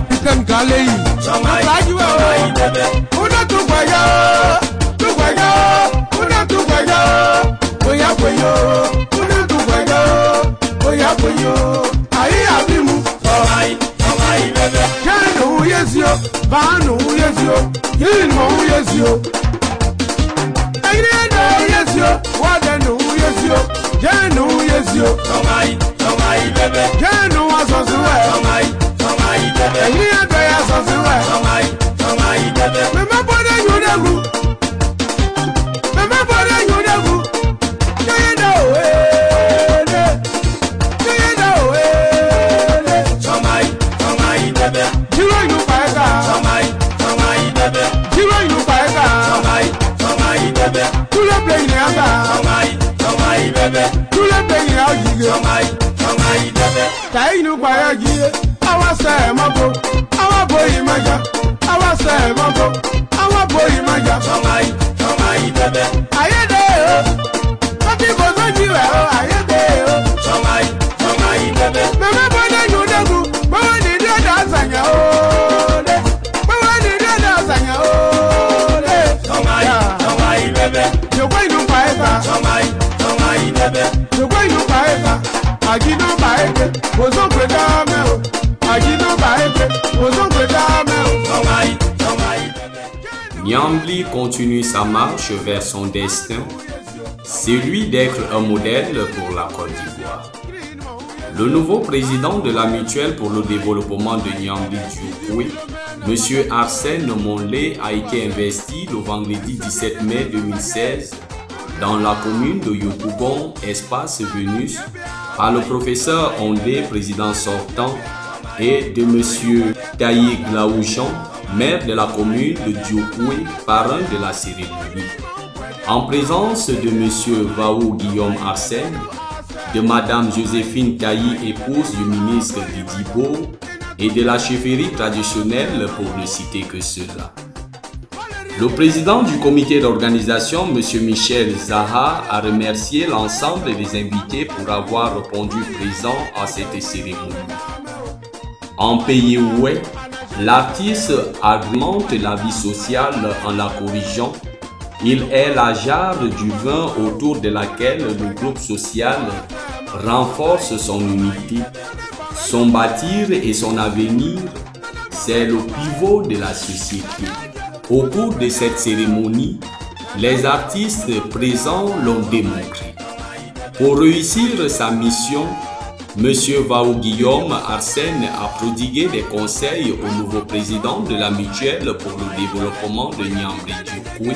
capitaine Galei. Una tuguaya, tuguaya, una tuguaya. Oya boyo, una tuguaya, oya boyo. Ayi abimu. Kenu yesio, banu yesio, yinu yesio. Ayi no yesio, wadenu yesio, jenu yesio. Jenu wasosue. Ayi ado ya sosue. Mama bode yudagu. Mama bode yudagu. Yeda oele. Yeda oele. Jiro inu paeka. Jiro inu paeka. Tule play ni ata. Tule play ni ajiye. Tai inu paeka jiye. Awa se mabo. Awa boyi maja. Awa se mabo. Awa boyi maja. Ayede o. Papi bozo jiwe o. Ayede o. Mama bode yudagu. Bawa ni dada sanya o. Bawa ni dada sanya o. Jogwa inu paeka. Jogwa inu paeka. Agino paeke. Bozo kweda me o. Agino paeke. Bozo kweda me o. Niambli continue sa marche vers son destin, celui d'être un modèle pour la Côte d'Ivoire. Le nouveau président de la Mutuelle pour le développement de Niambli-Diokoué, M. Arsène Monlé, a été investi le vendredi 17 mai 2016 dans la commune de Yopougon, espace Vénus, par le professeur Ondé, président sortant, et de M. Taïe Glaoujan, maire de la commune de Diokoué, parrain de la cérémonie. En présence de M. Vaou Guillaume Arsène, de Mme Joséphine Taïe, épouse du ministre Didibo, et de la chefferie traditionnelle, pour ne citer que cela. Le président du comité d'organisation, M. Michel Zaha, a remercié l'ensemble des invités pour avoir répondu présent à cette cérémonie. En pays ouest, l'artiste agrémente la vie sociale en la corrigeant. Il est la jarre du vin autour de laquelle le groupe social renforce son unité. Son bâtir et son avenir, c'est le pivot de la société. Au cours de cette cérémonie, les artistes présents l'ont démontré. Pour réussir sa mission, M. Vaou Guillaume Arsène a prodigué des conseils au nouveau président de la Mutuelle pour le développement de Niambli-Diokoué.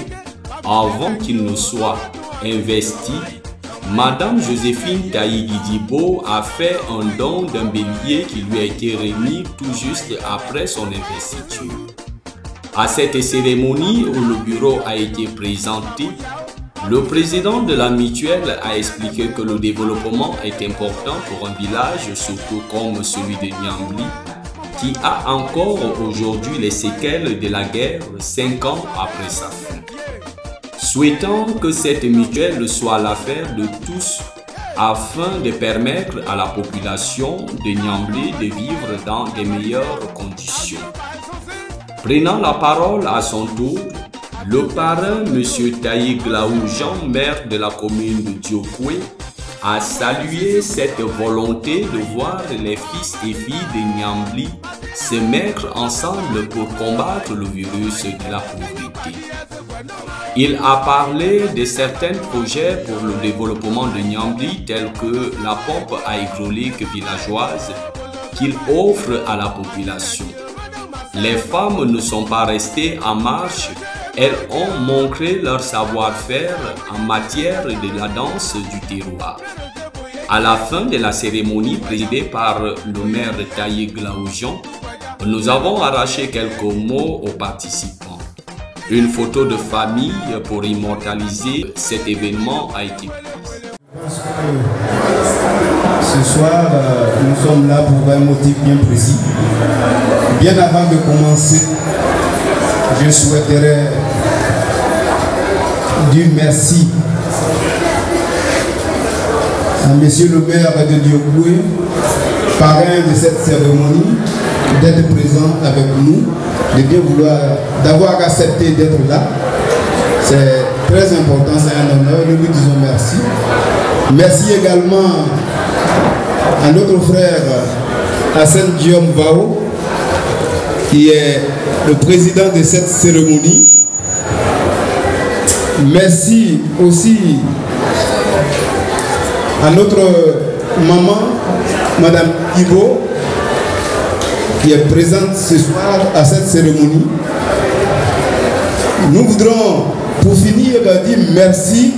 Avant qu'il ne soit investi, Mme Joséphine Taïe Didibo a fait un don d'un bélier qui lui a été remis tout juste après son investiture. À cette cérémonie où le bureau a été présenté, le président de la Mutuelle a expliqué que le développement est important pour un village, surtout comme celui de Niambli, qui a encore aujourd'hui les séquelles de la guerre 5 ans après sa fin. Souhaitant que cette mutuelle soit l'affaire de tous afin de permettre à la population de Niambli de vivre dans de meilleures conditions. Prenant la parole à son tour, le parrain M. Taïe Glaoujan, maire de la commune de Diokoué, a salué cette volonté de voir les fils et filles de Niambli se mettre ensemble pour combattre le virus de la pauvreté. Il a parlé de certains projets pour le développement de Niambli tels que la pompe à hydraulique villageoise qu'il offre à la population. Les femmes ne sont pas restées en marche, elles ont montré leur savoir-faire en matière de la danse du terroir. À la fin de la cérémonie présidée par le maire Taïe Glaoujan, nous avons arraché quelques mots aux participants. Une photo de famille pour immortaliser cet événement a été prise. Ce soir, nous sommes là pour un motif bien précis. Bien avant de commencer, je souhaiterais dire merci à Monsieur le maire de Diokoué, parrain de cette cérémonie, d'être présent avec nous, de bien vouloir, d'avoir accepté d'être là. C'est très important, c'est un honneur. Nous lui disons merci. Merci également à notre frère Hassan Diom Vao, qui est le président de cette cérémonie. Merci aussi à notre maman, Madame Ibo, qui est présente ce soir à cette cérémonie. Nous voudrons, pour finir, dire merci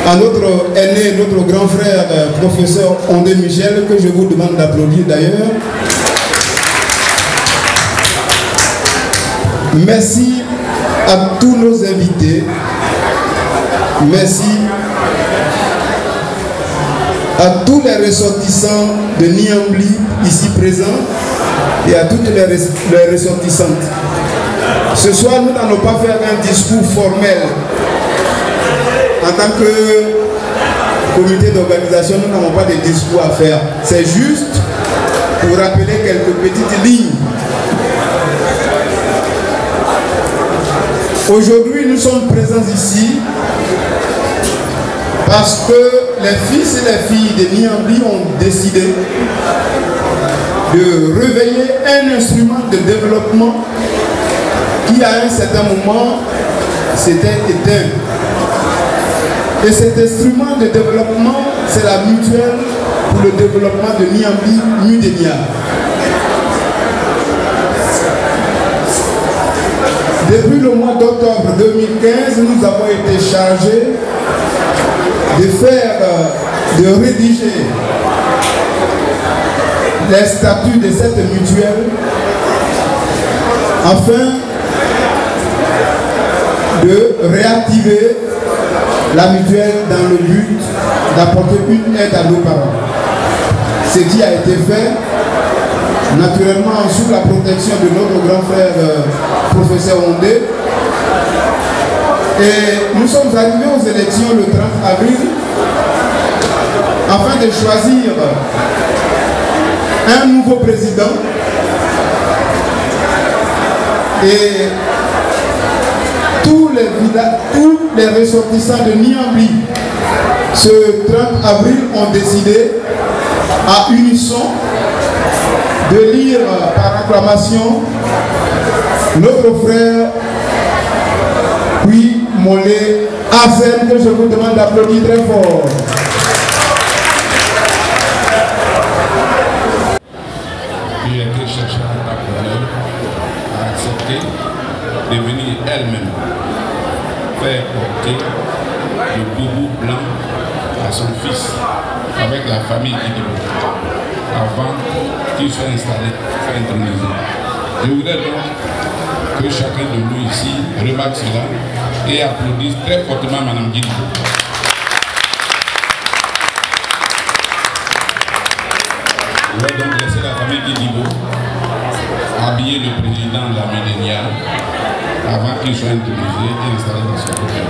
à notre aîné, notre grand frère, professeur André Michel, que je vous demande d'applaudir d'ailleurs. Merci à tous nos invités. Merci à tous les ressortissants de Niambli ici présents et à toutes les ressortissantes. Ce soir, nous n'allons pas faire un discours formel. En tant que comité d'organisation, nous n'avons pas de discours à faire. C'est juste pour rappeler quelques petites lignes. Aujourd'hui, nous sommes présents ici parce que les fils et les filles de Niambli ont décidé de réveiller un instrument de développement qui à un certain moment s'était éteint. Et cet instrument de développement, c'est la mutuelle pour le développement de Niambli Mudénia. Depuis le mois d'octobre 2015, nous avons été chargés de rédiger les statuts de cette mutuelle afin de réactiver la mutuelle dans le but d'apporter une aide à nos parents. Ce qui a été fait, naturellement sous la protection de notre grand frère professeur Ondé. Et nous sommes arrivés aux élections le 30 avril afin de choisir un nouveau président. Et tous les ressortissants de Niambli ce 30 avril ont décidé à unisson de lire par acclamation notre frère puis Molé Hazen, que je vous demande d'applaudir très fort. Il a été chercher un partenaire à accepter de venir elle-même faire porter le boubou blanc à son fils avec la famille Guidibo avant qu'il soit installé, intronisé. Je voudrais donc que chacun de nous ici remarque cela et applaudisse très fortement Mme Guidibo. Je vais donc laisser la famille Guidibo habiller le président de la Mudénia avant qu'il soit intronisé et installé dans son côté.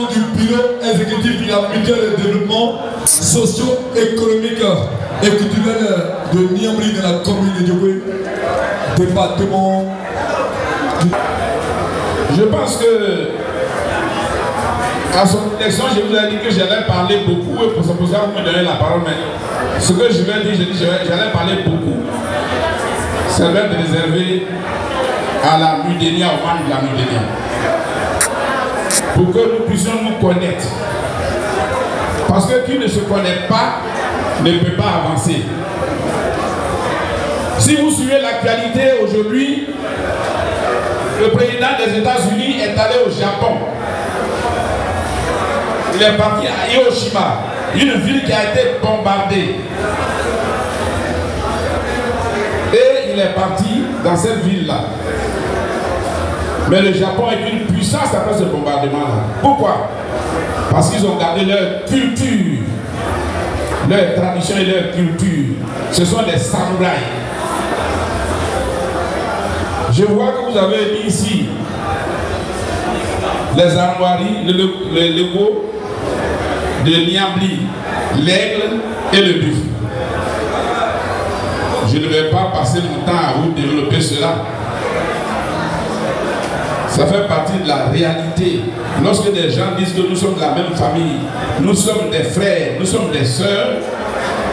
Du bureau exécutif de la mutuelle de développement socio-économique et culturel de Niambli dans la commune de Djokwe, département. Je pense que à son élection, je vous ai dit que j'allais parler beaucoup et pour ça vous me donnez la parole. Mais ce que je vais dire, j'allais parler beaucoup. Ça va être réservé à la Mudénia, au membre de la Mudénia. Pour que nous puissions nous connaître. Parce que qui ne se connaît pas ne peut pas avancer. Si vous suivez l'actualité aujourd'hui, le président des États-Unis est allé au Japon. Il est parti à Hiroshima, une ville qui a été bombardée. Et il est parti dans cette ville-là. Mais le Japon est une puissance après ce bombardement-là. Pourquoi? Parce qu'ils ont gardé leur culture, leur tradition et leur culture. Ce sont des samouraïs. Je vois que vous avez mis ici les armoiries, le logo de Niambli, l'aigle et le buffle. Je ne vais pas passer mon temps à vous développer cela. Ça fait partie de la réalité. Lorsque des gens disent que nous sommes de la même famille, nous sommes des frères, nous sommes des sœurs,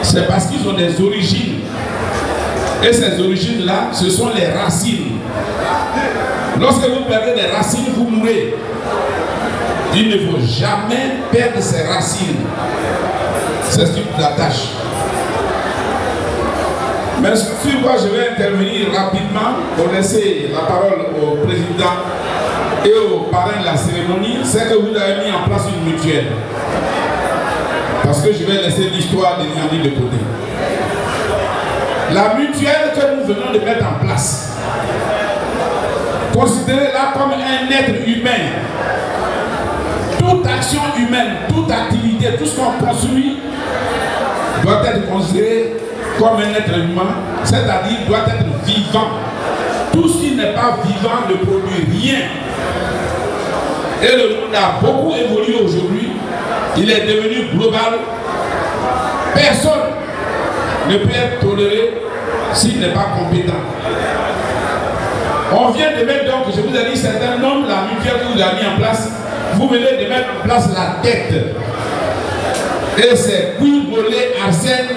c'est parce qu'ils ont des origines. Et ces origines-là, ce sont les racines. Lorsque vous perdez des racines, vous mourrez. Il ne faut jamais perdre ses racines. C'est ce qui nous attache. Mais sur quoi je vais intervenir rapidement pour laisser la parole au président et au parrain de la cérémonie, c'est que vous avez mis en place une mutuelle. Parce que je vais laisser l'histoire de Niambli de côté. La mutuelle que nous venons de mettre en place, considérez-la comme un être humain. Toute action humaine, toute activité, tout ce qu'on construit doit être considéré comme un être humain, c'est-à-dire doit être vivant. Tout ce qui n'est pas vivant ne produit rien. Et le monde a beaucoup évolué aujourd'hui. Il est devenu global. Personne ne peut être toléré s'il n'est pas compétent. On vient de mettre donc, je vous ai dit, certains noms, la mutuelle que vous avez mis en place, vous venez de mettre en place la tête. Et c'est Guy Arsène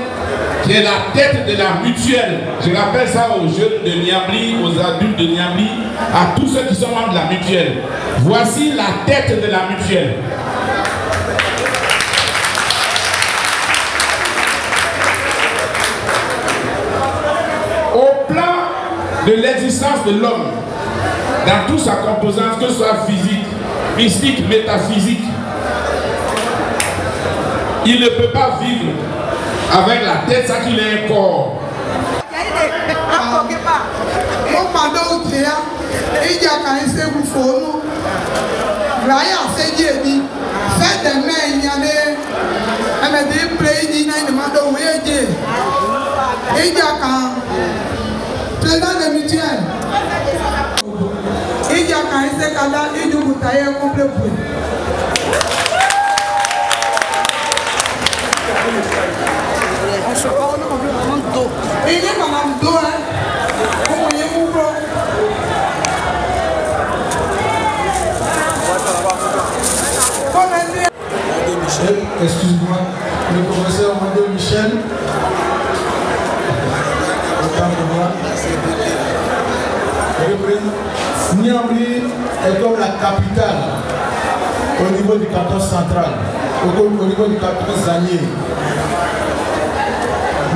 qui est la tête de la mutuelle. Je rappelle ça aux jeunes de Niambli, aux adultes de Niambli, à tous ceux qui sont membres de la mutuelle. Voici la tête de la mutuelle. Au plan de l'existence de l'homme, dans toute sa composante, que ce soit physique, mystique, métaphysique, il ne peut pas vivre avec la tête, ça qu'il est un corps. Président de mutuelle. Il y a quand il s'est calé, il nous taille un complet bruit. On se parle en dos. Il y a quand même dos, hein. Comment il est mon bro? Niambli est comme la capitale au niveau du canton central, au niveau du canton Zanier.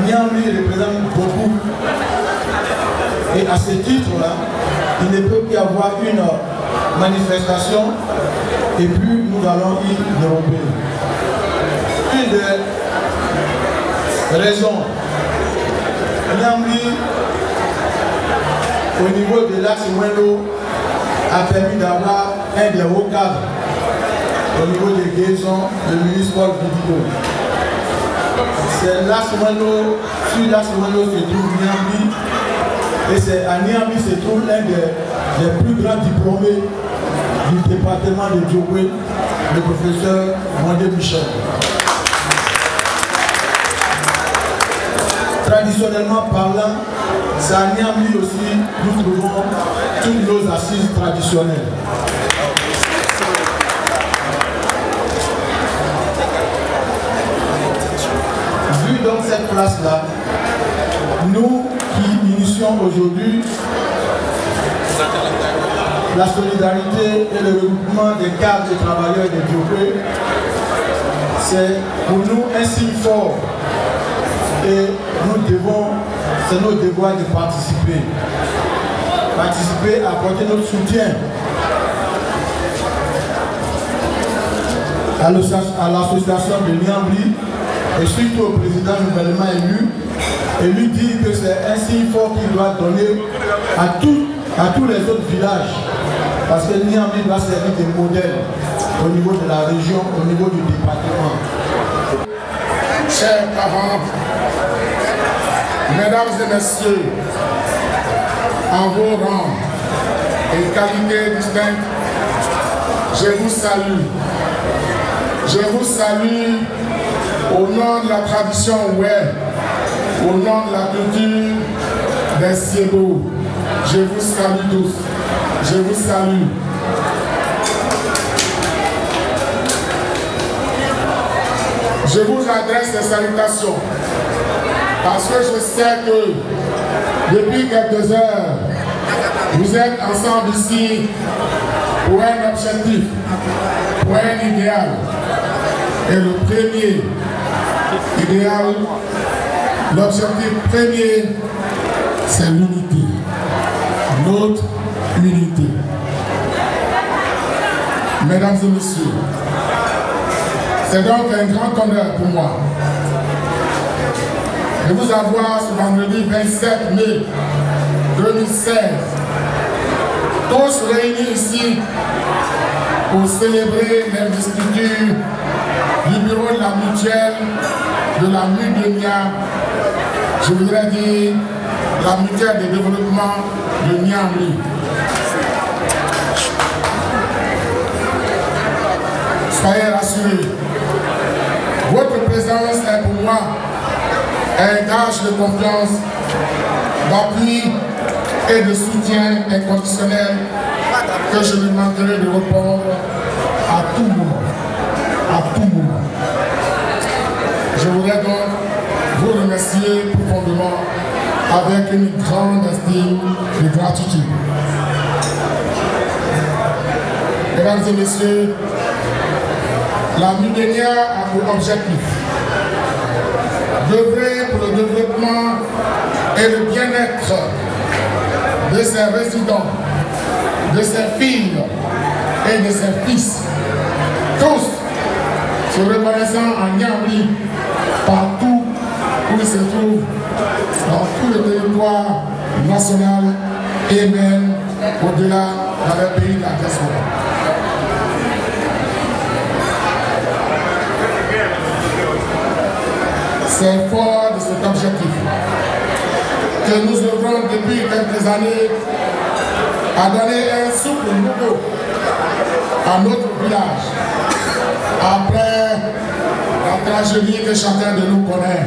Niambli représente beaucoup. Et à ce titre-là, il ne peut y avoir une manifestation et puis nous allons y dérober. Une des raisons, Niambli, au niveau de l'axe Mwendo, a permis d'avoir un des hauts cadres au niveau des liaisons de ministre Paul Bidigo. C'est l'axe Mwendo, sur l'axe Mwendo se trouve Niambli, et c'est à Niambli se trouve un des plus grands diplômés du département de Djokwe, le professeur Mwende Michel. Traditionnellement parlant, c'est à Niambli aussi nous trouvons toutes nos assises traditionnelles. Vu donc cette place-là, nous qui initions aujourd'hui la solidarité et le regroupement des cadres et travailleurs de Djokwe, c'est pour nous un signe fort. Et nous devons, c'est notre devoir de participer. Participer, apporter notre soutien à l'association de Niambli et surtout au président nouvellement élu et lui dire que c'est un signe fort qu'il doit donner à tous les autres villages parce que Niambli doit servir de modèle au niveau de la région, au niveau du département. Chers parents, mesdames et messieurs, en vos rangs et qualités distinctes, je vous salue. Je vous salue au nom de la tradition Oué, au nom de la culture des Siebo. Je vous salue tous. Je vous salue. Je vous adresse des salutations parce que je sais que depuis quelques heures, vous êtes ensemble ici pour un objectif, pour un idéal. Et le premier idéal, l'objectif premier, c'est l'unité. Notre unité. Mesdames et messieurs, c'est donc un grand honneur pour moi de vous avoir ce vendredi 27 mai 2016, tous réunis ici pour célébrer l'investiture du bureau de la mutuelle de la Mudénia, je voudrais dire la mutuelle de développement de Niambli. Soyez rassurés, votre présence est pour moi un gage de confiance, d'appui et de soutien inconditionnel que je ne manquerai de répondre à tout moment. À tout moment. Je voudrais donc vous remercier profondément avec une grande estime et gratitude. Mesdames et messieurs, la Mudénia a pour objectif d'œuvrer pour le développement et le bien-être de ses résidents, de ses filles et de ses fils, tous se reconnaissant en Niambli partout où ils se trouvent, dans tout le territoire national et même au-delà dans les pays de la diaspora. C'est fort de cet objectif que nous œuvrons depuis quelques années à donner un souffle nouveau à notre village après la tragédie que chacun de nous connaît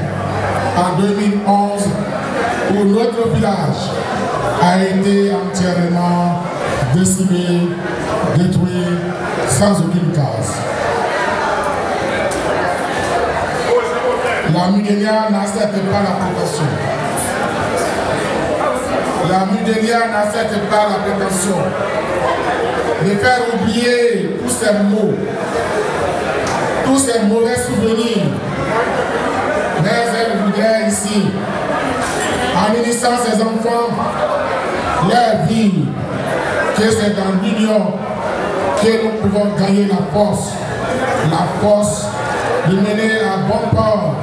en 2011 où notre village a été entièrement décimé, détruit sans aucune case. La Mudénia n'accepte pas la protection. La Mudélia n'a certes pas la prétention de faire oublier tous ces mots, tous ces mauvais souvenirs, mais elle voudrait ici, en unissant ses enfants, leur vie, que c'est dans l'union que nous pouvons gagner la force de mener à bon port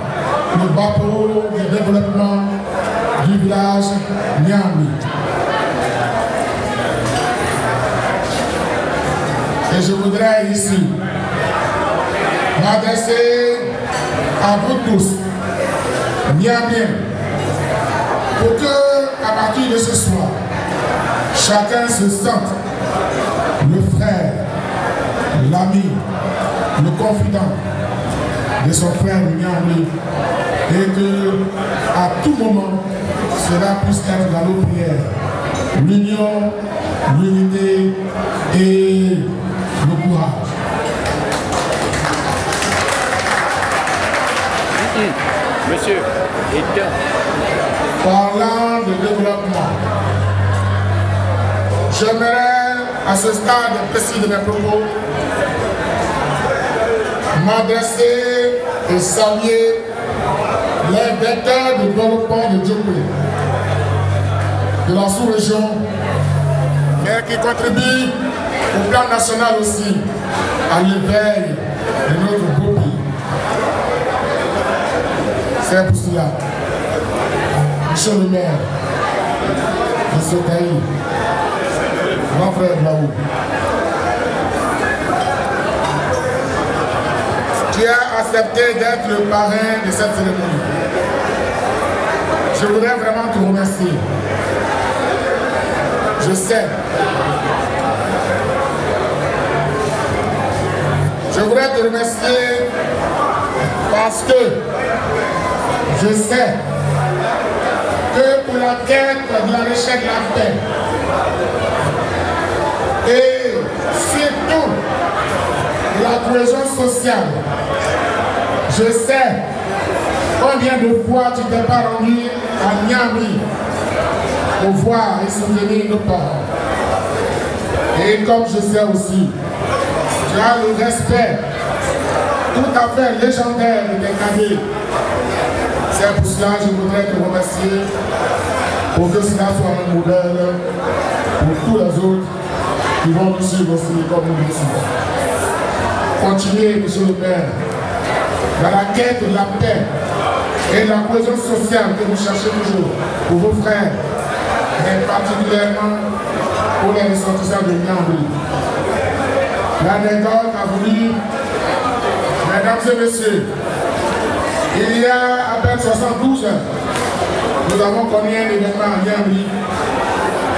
le bateau de développement du village Niambi. Et je voudrais ici m'adresser à vous tous, Niambiens, pour que, à partir de ce soir, chacun se sente le frère, l'ami, le confident de son frère Niambi, et que à tout moment cela puisse être dans nos prières l'union, l'unité et le courage. Monsieur, parlant de développement, j'aimerais à ce stade précis de mes propos m'adresser et saluer les vecteurs de développement de Djokwe, de la sous-région, mais qui contribuent au plan national aussi à l'éveil de notre beau pays. C'est pour cela, Monsieur le maire, Monsieur Taï, mon frère Blaou, qui a accepté d'être le parrain de cette cérémonie. Je voudrais vraiment te remercier. Je sais. Je voudrais te remercier parce que je sais que pour la quête de la recherche de la paix et surtout de la cohésion sociale, je sais combien de fois tu t'es pas rendu à Niambi pour voir et soutenir nos parents. Et comme je sais aussi, tu as le respect tout à fait légendaire de tes cadets. C'est pour cela que je voudrais te remercier pour que cela soit un modèle pour tous les autres qui vont nous suivre aussi comme nous le suivons. Continuez, monsieur le maire, dans la quête de la paix et de la cohésion sociale que vous cherchez toujours pour vos frères, mais particulièrement pour les ressortissants de Niambi. L'anecdote a voulu, mesdames et messieurs, il y a à peine 72 heures, nous avons connu un événement à Niambi.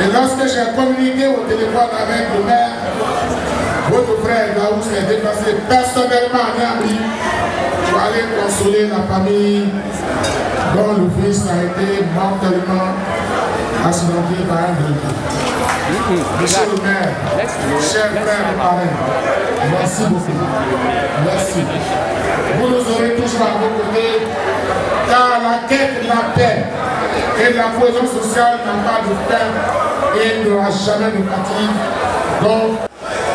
Et lorsque j'ai communiqué au téléphone avec le maire, votre frère Laou s'est déplacé personnellement à Niambi pour aller consoler la famille dont le fils a été mortellement accidenté par un véhicule. Monsieur le maire, cher frère et parrain, merci beaucoup. Merci. Vous nous aurez toujours à vos côtés, car la quête de la paix et de la cohésion sociale n'a pas de fin et n'aura jamais de fatigue. Donc,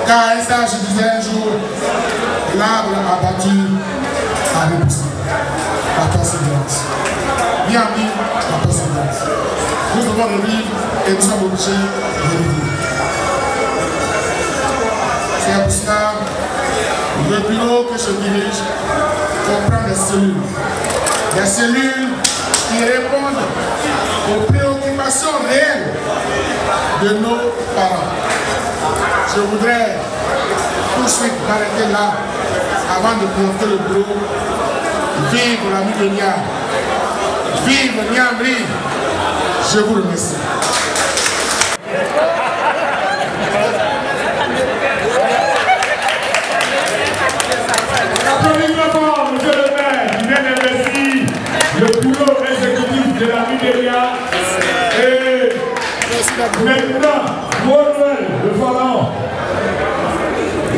car ça, je disais un jour, l'arbre abattu a repoussé. La persévérance. Niambi, la persévérance. Nous devons le vivre et nous sommes obligés de le vivre. C'est pour cela le bureau que je dirige comprend des cellules. Des cellules qui répondent aux préoccupations réelles de nos parents. Je voudrais tout de suite m'arrêter là avant de présenter le bureau. Vive la Mudélia, vive Niambi. Je vous remercie. Applaudissements, monsieur le maire, qui vient d'investir le bureau exécutif de la Mudélia. Et maintenant, Manuel de Fallon,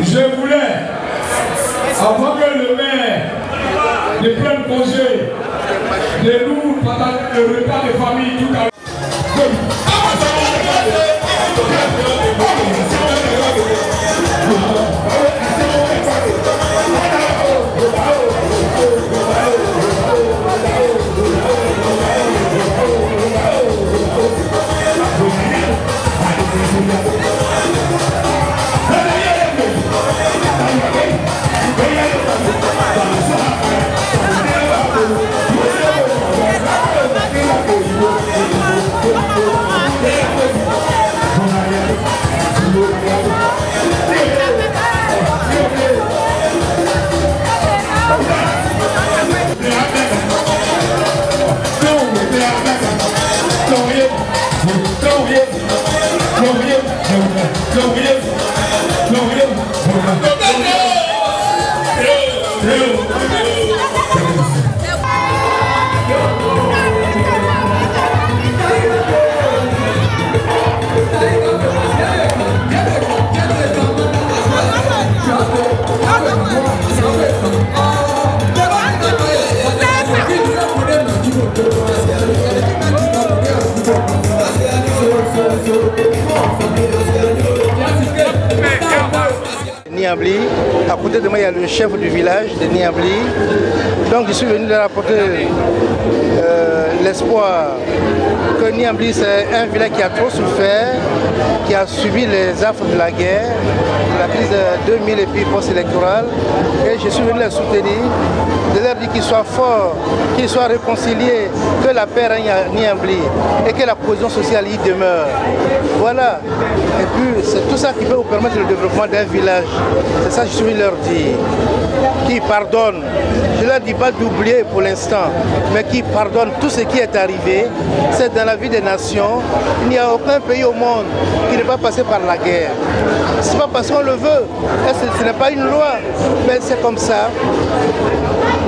je voulais, avant que le maire ne prenne congé, de nous partager le repas de famille tout à l'heure. Niambli. À côté de moi, il y a le chef du village de Niambli. Donc, je suis venu leur apporter l'espoir que Niambli, c'est un village qui a trop souffert, qui a subi les affres de la guerre, la crise de 2000 et puis post-électorale. Et je suis venu les soutenir, de leur dire qu'ils soient forts, qu'ils soient réconciliés, que la paix règne à Niambli et que la cohésion sociale y demeure. Voilà. Et puis, c'est tout ça qui peut vous permettre le développement d'un village. C'est ça que je suis venu leur dire. Qui pardonne. Je ne leur dis pas d'oublier pour l'instant, mais qui pardonne tout ce qui est arrivé. C'est dans la vie des nations. Il n'y a aucun pays au monde qui n'est pas passé par la guerre. Ce n'est pas parce qu'on le veut. Ce n'est pas une loi, mais c'est comme ça.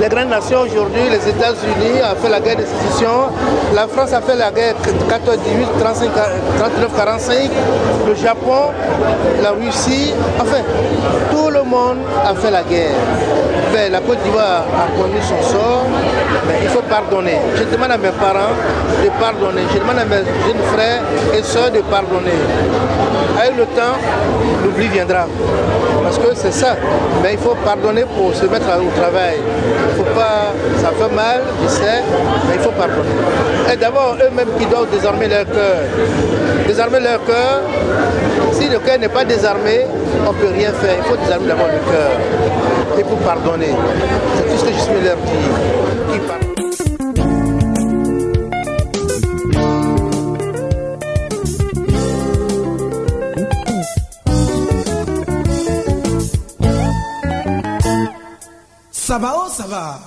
Les grandes nations aujourd'hui, les États-Unis ont fait la guerre de sécession, la France a fait la guerre 14-18, 39-45, le Japon, la Russie, enfin, tout le monde a fait la guerre. Mais la Côte d'Ivoire a connu son sort, mais il faut pardonner. Je demande à mes parents de pardonner, je demande à mes jeunes frères et sœurs de pardonner. Avec le temps, l'oubli viendra. Parce que c'est ça. Mais il faut pardonner pour se mettre au travail. Il faut pas, ça fait mal, je sais, mais il faut pardonner. Et d'abord, eux-mêmes qui doivent désarmer leur cœur. Désarmer leur cœur. Si le cœur n'est pas désarmé, on ne peut rien faire. Il faut désarmer d'abord le cœur. Et pour pardonner. C'est tout ce que je suis leur dire. Qui pardonne. Ça va, oh ça va.